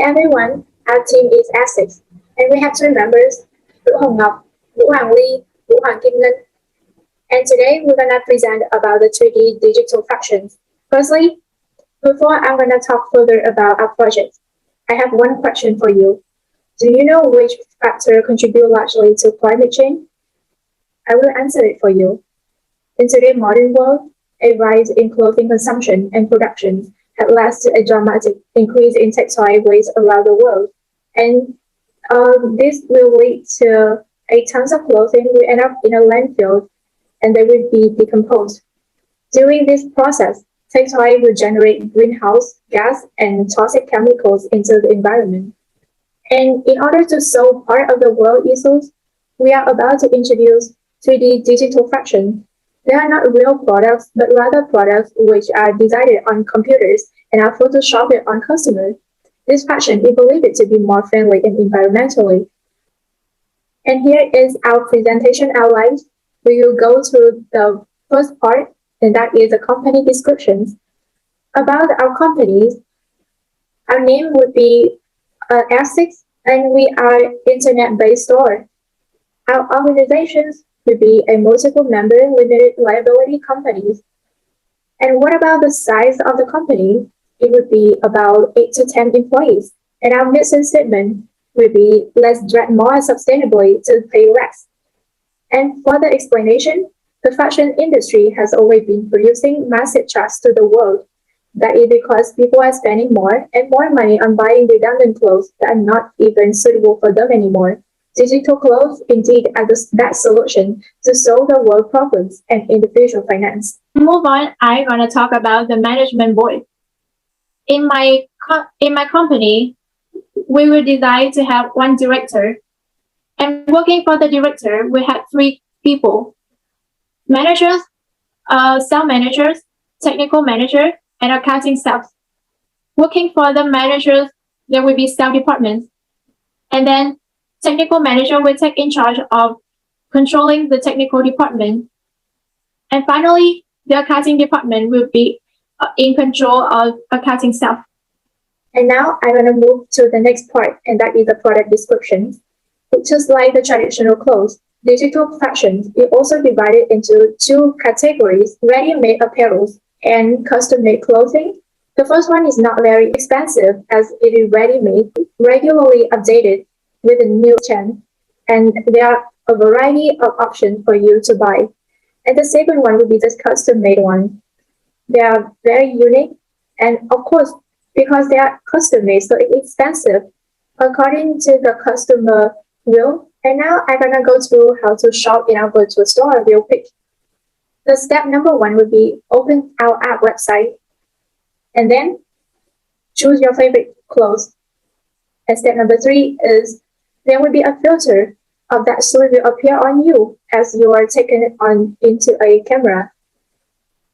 everyone, our team is ECHIC, and we have three members, Vũ Hồng Ngọc, Vũ Hoàng Ly, Vũ Hoàng Kim Ngân. And today we're gonna present about the 3D digital fractions. Firstly, before I'm gonna talk further about our project, I have one question for you. Do you know which factor contribute largely to climate change? I will answer it for you. In today's modern world, a rise in clothing consumption and production has led to a dramatic increase in textile waste around the world. And this will lead to a tons of clothing will end up in a landfill and they will be decomposed. During this process, textile will generate greenhouse gas and toxic chemicals into the environment. And in order to solve part of the world issues, we are about to introduce 3D digital fraction. They are not real products, but rather products which are designed on computers and are photoshopped on customers. This fraction is believed to be more friendly and environmentally. And here is our presentation outline. We will go through the first part, and that is the company descriptions. About our companies, our name would be ECHIC, and we are internet-based store. Our organizations would be a multiple-member limited liability companies. And what about the size of the company? It would be about 8 to 10 employees. And our mission statement would be let's drag more sustainably to pay less. And for the explanation, the fashion industry has always been producing massive charts to the world. That is because people are spending more and more money on buying redundant clothes that are not even suitable for them anymore. Digital clothes indeed are that solution to solve the world problems and individual finance. Move on, I'm gonna talk about the management board. In my company, we will decide to have one director. And working for the director, we have 3 people: managers, sales managers, technical manager, and accounting staff. Working for the managers, there will be sales departments. And then technical manager will take in charge of controlling the technical department. And finally, the accounting department will be in control of accounting staff. And now I'm going to move to the next part, and that is the product description. Just like the traditional clothes, digital fashion is also divided into 2 categories: ready-made apparels and custom-made clothing. The first one is not very expensive as it is ready-made, regularly updated with a new trend, and there are a variety of options for you to buy. And the second one would be this custom-made one. They are very unique, and of course, because they are custom-made, so it's expensive according to the customer will. And now I'm gonna go through how to shop in our virtual store real quick. The step number 1 would be open our app website, and then choose your favorite clothes. And step number 3 is there will be a filter of that suit will appear on you as you are taking it on into a camera.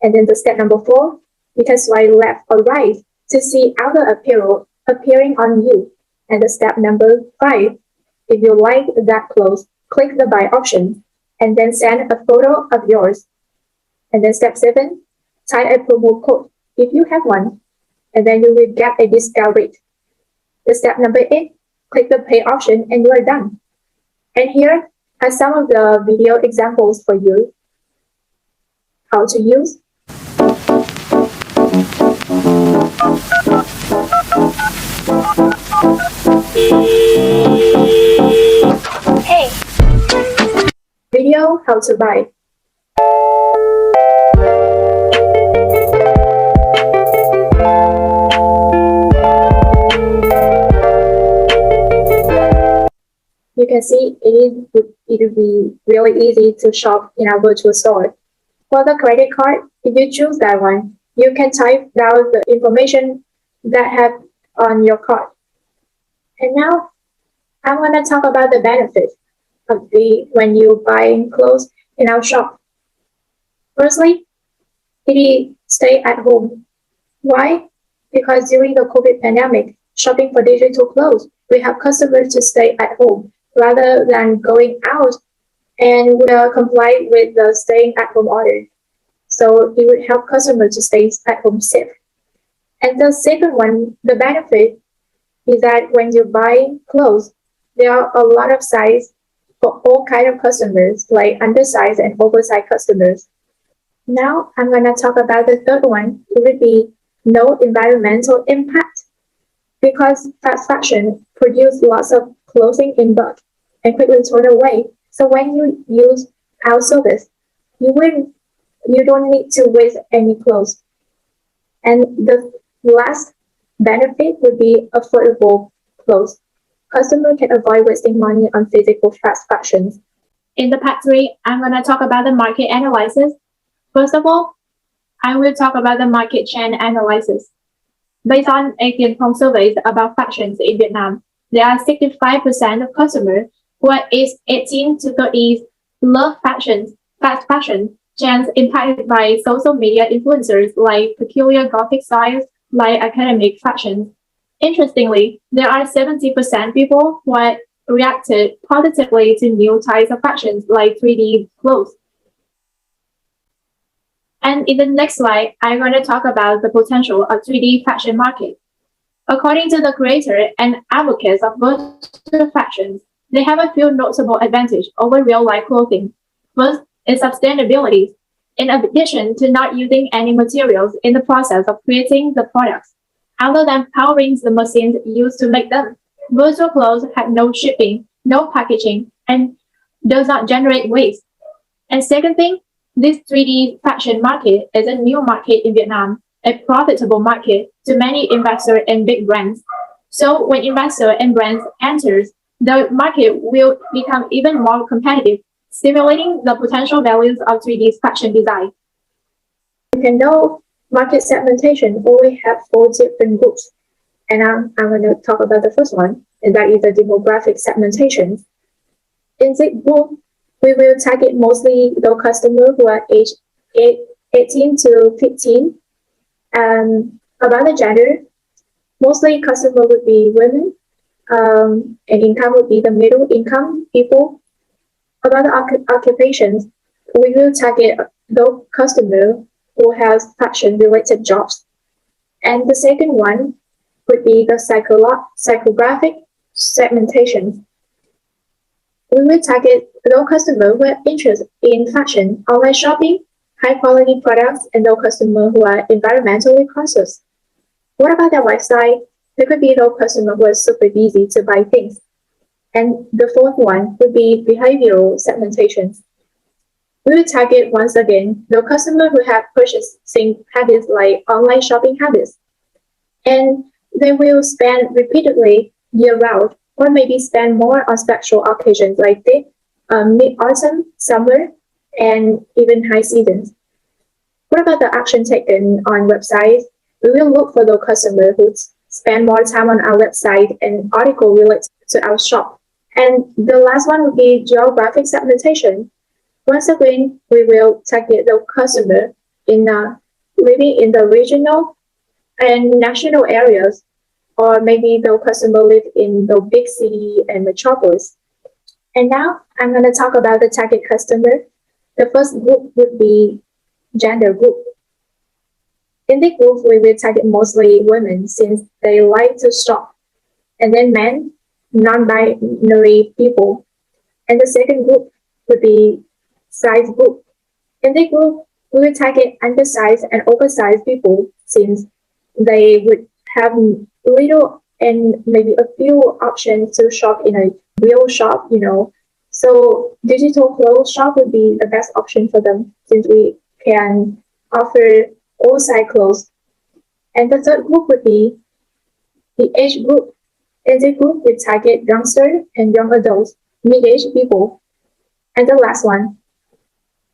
And then the step number 4, you can swipe left or right to see other apparel appearing on you. And the step number 5, if you like that clothes, click the buy option and then send a photo of yours. And then step 7, type a promo code if you have one, and then you will get a discount rate. The step number 8, click the pay option and you are done. And here are some of the video examples for you. How to use. Hey! Video, how to buy. You can see it will be really easy to shop in our virtual store. For the credit card, if you choose that one, you can type down the information that have on your card. And now, I want to talk about the benefits of when you buy clothes in our shop. Firstly, it is stay at home. Why? Because during the COVID pandemic, shopping for digital clothes, we have customers to stay at home rather than going out and comply with the staying at home order. So it would help customers to stay at home safe. And the second one, the benefit is that when you buy clothes, there are a lot of size for all kind of customers, like undersized and oversized customers. Now I'm gonna talk about the third one. It would be no environmental impact. Because fast fashion produce lots of clothing in bulk and quickly thrown away. So when you use our service, you don't need to waste any clothes. And the last benefit would be affordable clothes. Customer can avoid wasting money on physical fast fashions. In the part 3, I'm going to talk about the market analysis. First of all, I will talk about the market trend analysis. Based on 18 home surveys about fashions in Vietnam, there are 65% of customers who are aged 18 to 30 love fast fashion trends impacted by social media influencers like peculiar gothic styles, like academic fashion. Interestingly, there are 70% people who are reacted positively to new types of fashions like 3D clothes. And in the next slide, I'm going to talk about the potential of 3D fashion market. According to the creator and advocates of virtual fashions, they have a few notable advantages over real-life clothing. First is sustainability. In addition to not using any materials in the process of creating the products, other than powering the machines used to make them, virtual clothes have no shipping, no packaging, and does not generate waste. And second thing, this 3D fashion market is a new market in Vietnam, a profitable market to many investors and big brands. So when investors and brands enters, the market will become even more competitive, stimulating the potential values of 3D fashion design. You can know market segmentation only have 4 different groups. And I'm going to talk about the first one, and that is the demographic segmentation. In this group, we will target mostly those customers who are aged 18 to 15. About the gender, mostly customers would be women, and income would be the middle income people. About the occupations, we will target those customers who have fashion-related jobs. And the second one would be the psychographic segmentation. We will target those customers who have interest in fashion, online shopping, high-quality products, and those customers who are environmentally conscious. What about their lifestyle? There could be those customers who are super busy to buy things. And the fourth one would be behavioral segmentation. We will target, once again, the customers who have purchasing habits like online shopping habits. And they will spend repeatedly year-round, or maybe spend more on special occasions like this, mid-autumn, summer, and even high seasons. What about the action taken on websites? We will look for the customer who spend more time on our website and article related to our shop. And the last one would be geographic segmentation. Once again, we will target the customer in living in the regional and national areas, or maybe the customer live in the big city and metropolis. And now I'm going to talk about the target customer. The first group would be gender group. In this group, we will target mostly women since they like to shop, and then men, non-binary people. And the second group would be size group. In this group, we will target undersized and oversized people since they would have little and maybe a few options to shop in a real shop, So digital clothes shop would be the best option for them since we can offer all size clothes. And the third group would be the age group. In this group, we target youngsters and young adults, mid-aged people. And the last one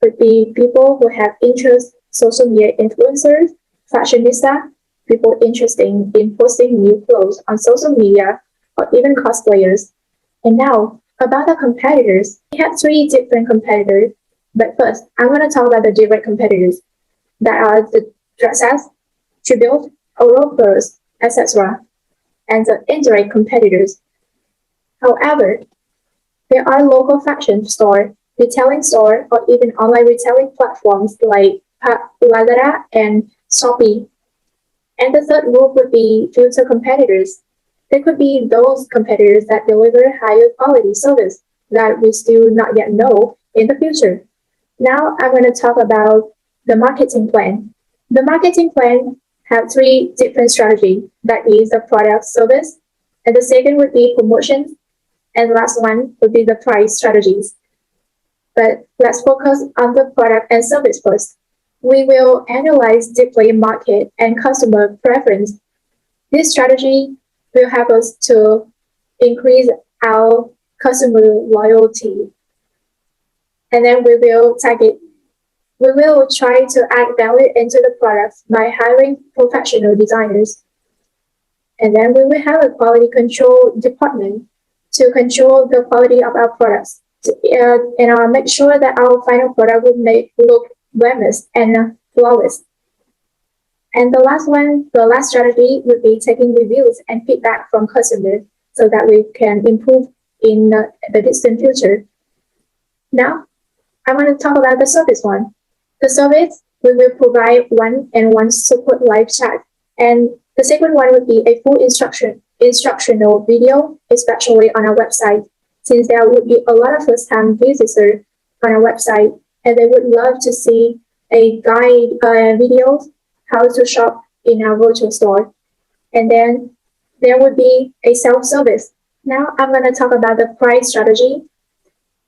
would be people who have interest, social media influencers, fashionista, people interested in posting new clothes on social media, or even cosplayers. And now, about the competitors, we have 3 different competitors. But first, I'm going to talk about the direct competitors that are the dresses, tribute, Europeans, etc., and the indirect competitors. However, there are local fashion store, retailing store, or even online retailing platforms like Lazada and Shopee. And the third group would be future competitors. There could be those competitors that deliver higher quality service that we still not yet know in the future. Now I'm going to talk about the marketing plan. The marketing plan have three different strategies. That is the product service, and the second would be promotions, and the last one would be the price strategies. But let's focus on the product and service first. We will analyze deeply market and customer preference. This strategy will help us to increase our customer loyalty. And then we will try to add value into the products by hiring professional designers. And then we will have a quality control department to control the quality of our products. And make sure that our final product will look glamorous and flawless. And the last strategy would be taking reviews and feedback from customers so that we can improve in the distant future. Now, I want to talk about the service one. The service, we will provide one-on-one support live chat. And the second one would be a full instructional video, especially on our website, since there would be a lot of first-time visitors on our website, and they would love to see a guide video how to shop in our virtual store. And then there would be a self-service. Now I'm going to talk about the price strategy.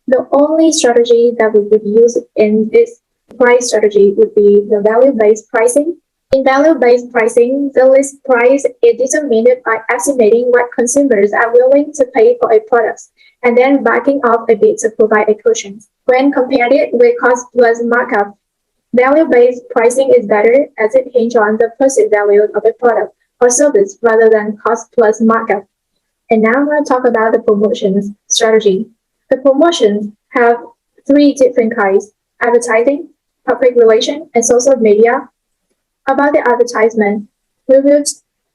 The only strategy that we would use in this price strategy would be the value-based pricing. In value-based pricing, the list price is determined by estimating what consumers are willing to pay for a product and then backing off a bit to provide a cushion. When compared it with cost plus markup, value-based pricing is better as it hinges on the perceived value of a product or service rather than cost plus markup. And now I'm going to talk about the promotions strategy. The promotions have three different kinds: advertising, public relation, and social media. About the advertisement, we will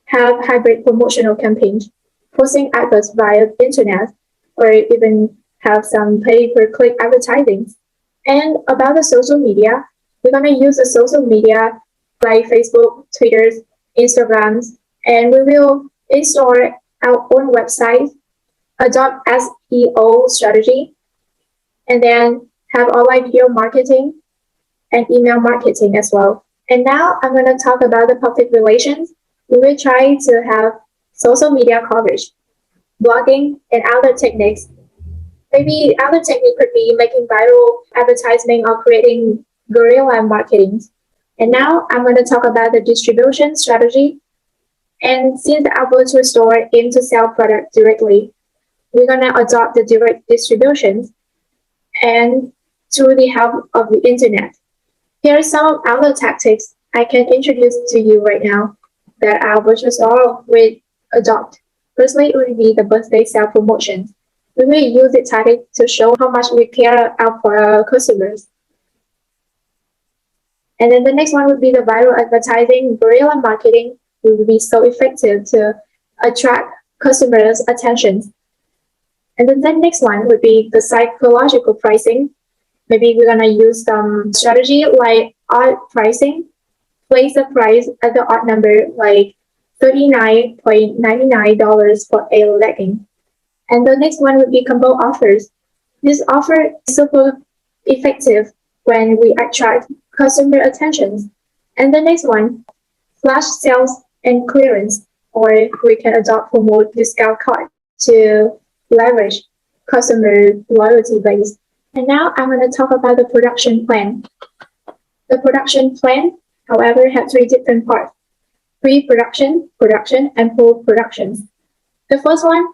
have hybrid promotional campaigns, posting adverts via internet, or even have some pay-per-click advertising. And about the social media, we're going to use the social media like Facebook, Twitter, Instagram, and we will install our own website, adopt SEO strategy, and then have online video marketing and email marketing as well. And now I'm going to talk about the public relations. We will try to have social media coverage, blogging, and other techniques. Maybe other technique could be making viral advertising or creating guerrilla marketing. And now I'm going to talk about the distribution strategy. And since our virtual store aims to sell product directly, we're going to adopt the direct distribution and through the help of the internet. Here are some of other tactics I can introduce to you right now that our virtual store will adopt. Firstly, it will be the birthday sale promotion. We will use the tactic to show how much we care about our customers. And then the next one would be the viral advertising. Guerrilla marketing will be so effective to attract customers' attention. And then the next one would be the psychological pricing. Maybe we're gonna use some strategy like odd pricing. Place the price at the odd number like $39.99 for a legging. And the next one would be combo offers. This offer is super effective when we attract customer attention. And the next one, flash sales and clearance, or we can adopt promote discount card to leverage customer loyalty base. And now I'm going to talk about the production plan. The production plan, however, has three different parts: pre-production, production, and post-production. The first one,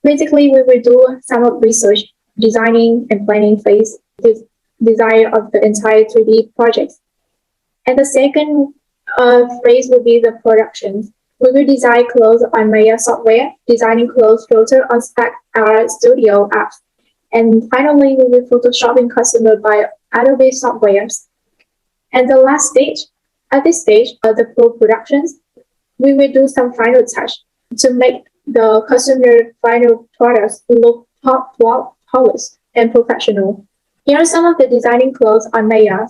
basically we will do some of research, designing and planning phase, this design of the entire 3D project. And the second phase will be the production. We will design clothes on Maya software, designing clothes filter on Spec our studio apps. And finally, we will Photoshopping customer by Adobe softwares. And the last stage, at this stage of the post-productions, we will do some final touch to make the customer final products look polished and professional. Here are some of the designing clothes on Maya.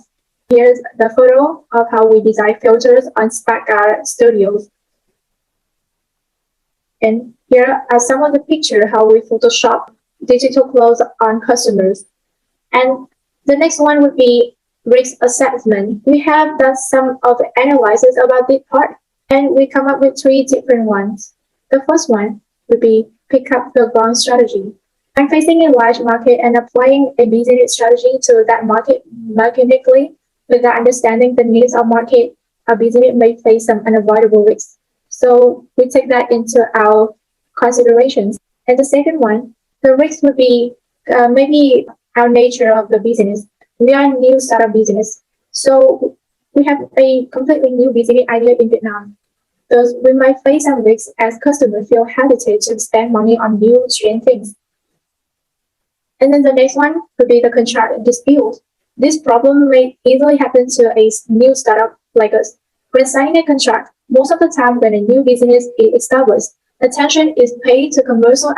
Here's the photo of how we design filters on Spec Studios. And here are some of the pictures how we Photoshop digital clothes on customers. And the next one would be risk assessment. We have done some of the analysis about this part, and we come up with 3 different ones. The first one would be pick up the wrong strategy. I'm facing a large market and applying a business strategy to that market mechanically without understanding the needs of market. Our business may face some unavoidable risks. So we take that into our considerations. And the second one, the risk would be maybe our nature of the business. We are a new startup business. So we have a completely new business idea in Vietnam. Thus, we might face some risks as customers feel hesitant to spend money on new strange things. And then the next one would be the contract dispute. This problem may easily happen to a new startup like us. When signing a contract, most of the time when a new business is established, attention is paid to commercial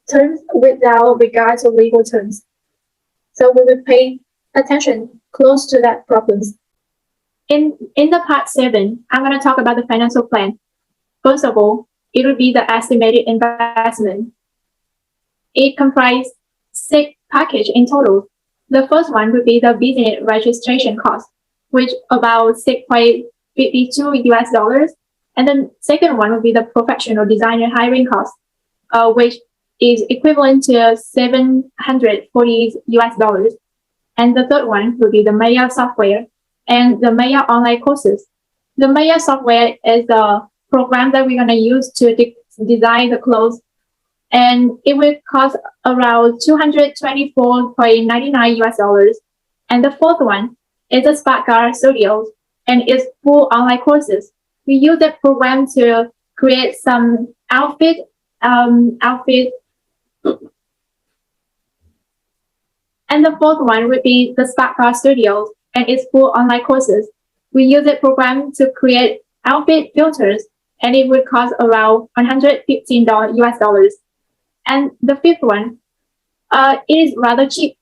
terms without regard to legal terms. So we will pay attention close to that problems. In the part 7, I'm going to talk about the financial plan. First of all, it will be the estimated investment. It comprises 6 packages in total. The first one would be the business registration cost, which about $6.52 US. And the second one would be the professional designer hiring cost, which is equivalent to $740 US. And the third one would be the Maya software and the Maya online courses. The Maya software is the program that we're going to use to design the clothes, and it will cost around $224.99 US. And the fourth one is the Spark Car Studios, and it's full online courses. We use that program to create some outfit. And the fourth one would be the Spark Car Studios, and its full online courses. We use that program to create outfit filters, and it would cost around $115 US. And the fifth one, it is rather cheap,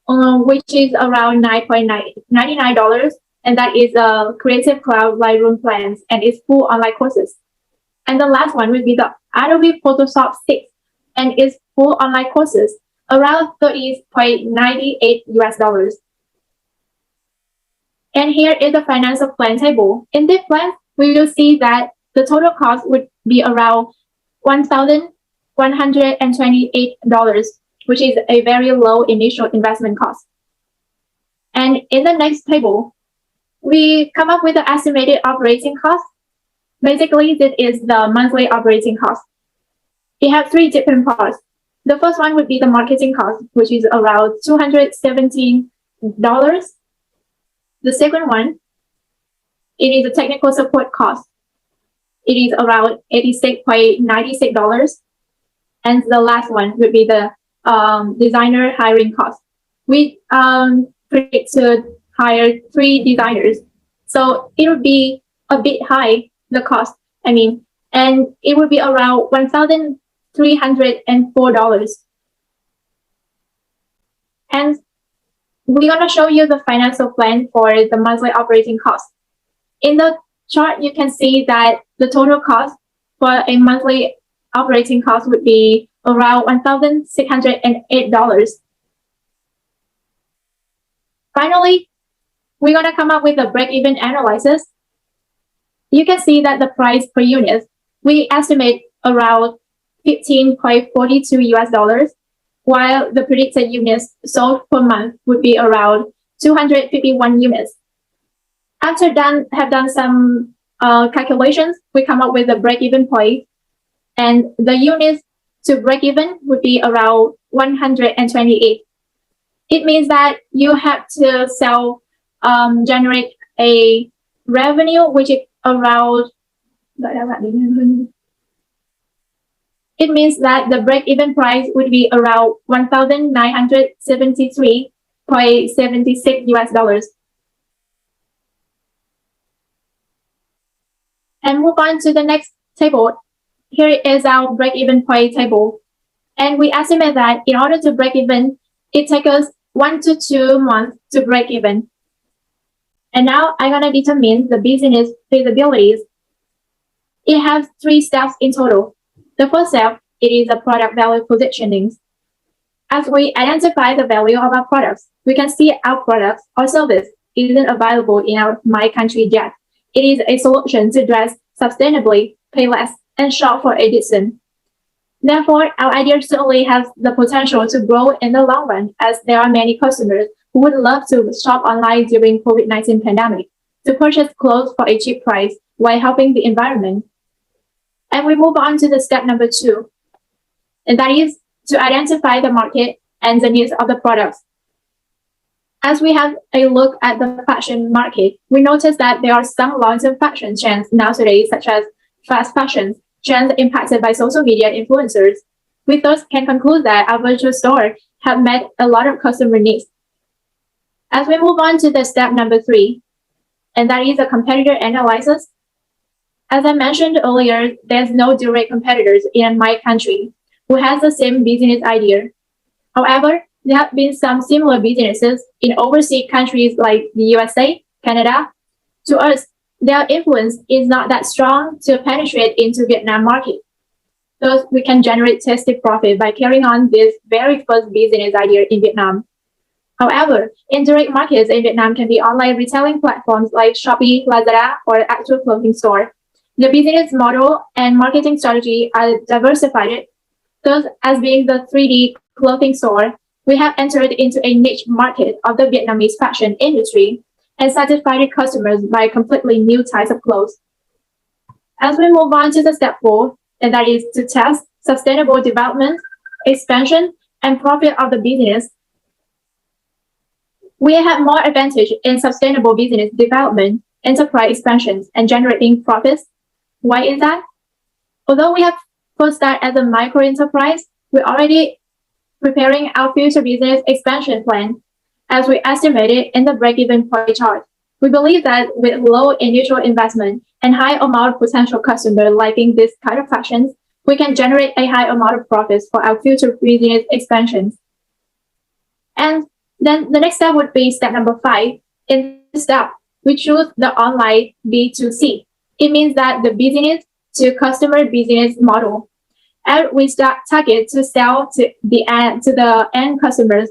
which is around $9.99, and that is a Creative Cloud Lightroom plans, and its full online courses. And the last one would be the Adobe Photoshop 6, and its full online courses, around $30.98 US. And here is the financial plan table. In this plan, we will see that the total cost would be around $1,128, which is a very low initial investment cost. And in the next table, we come up with the estimated operating cost. Basically, this is the monthly operating cost. It has 3 different parts. The first one would be the marketing cost, which is around $217. The second one, it is a technical support cost. It is around $86.96. And the last one would be the designer hiring cost. We predict to hire 3 designers. So it would be a bit high, the cost, and it would be around $1,304. And we're going to show you the financial plan for the monthly operating cost. In the chart, you can see that the total cost for a monthly operating cost would be around $1,608. Finally, we're going to come up with a break-even analysis. You can see that the price per unit, we estimate around $15.42 US, while the predicted units sold per month would be around 251 units. After have done some calculations, we come up with a break-even point, and the units to break even would be around 128. It means that you have to generate a revenue which is around. It means that the break-even price would be around $1,973.76 US. And move on to the next table. Here is our break-even point table. And we estimate that in order to break even, it takes us 1 to 2 months to break even. And now I'm going to determine the business feasibilities. It has 3 steps in total. The first step, it is the product value positioning. As we identify the value of our products, we can see our products or service isn't available in our my country yet. It is a solution to dress sustainably, pay less, and shop for a decent. Therefore, our idea certainly has the potential to grow in the long run, as there are many customers who would love to shop online during COVID-19 pandemic to purchase clothes for a cheap price while helping the environment. And we move on to the step number 2, and that is to identify the market and the needs of the products. As we have a look at the fashion market, we notice that there are some long-term fashion trends nowadays, such as fast fashion, trends impacted by social media influencers. We thus can conclude that our virtual store have met a lot of customer needs. As we move on to the step number 3, and that is a competitor analysis. As I mentioned earlier, there's no direct competitors in my country who has the same business idea. However, there have been some similar businesses in overseas countries like the USA, Canada. To us, their influence is not that strong to penetrate into Vietnam market. Thus, we can generate tasty profit by carrying on this very first business idea in Vietnam. However, indirect markets in Vietnam can be online retailing platforms like Shopee, Lazada, or actual clothing store. The business model and marketing strategy are diversified. Thus, as being the 3D clothing store, we have entered into a niche market of the Vietnamese fashion industry and satisfied customers by completely new types of clothes. As we move on to the step 4, and that is to test sustainable development, expansion, and profit of the business. We have more advantage in sustainable business development, enterprise expansions, and generating profits. Why is that? Although we have first start as a micro enterprise, we're already preparing our future business expansion plan as we estimated in the break-even point chart. We believe that with low initial investment and high amount of potential customer liking this kind of fashions, we can generate a high amount of profits for our future business expansions. And then the next step would be step number 5. In this step, we choose the online B2C. It means that the business to customer business model. And we start target to sell to the end customers.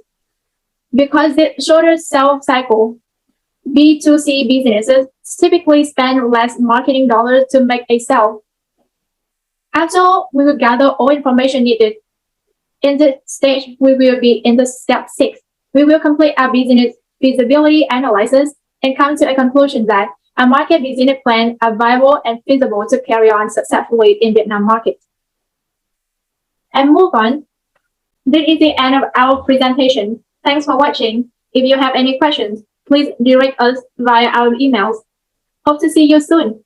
Because the shorter sales cycle, B2C businesses typically spend less marketing dollars to make a sale. After we will gather all information needed. In this stage, we will be in the step 6. We will complete our business feasibility analysis and come to a conclusion that our market business plan are viable and feasible to carry on successfully in Vietnam market. And move on. This is the end of our presentation. Thanks for watching. If you have any questions, please direct us via our emails. Hope to see you soon.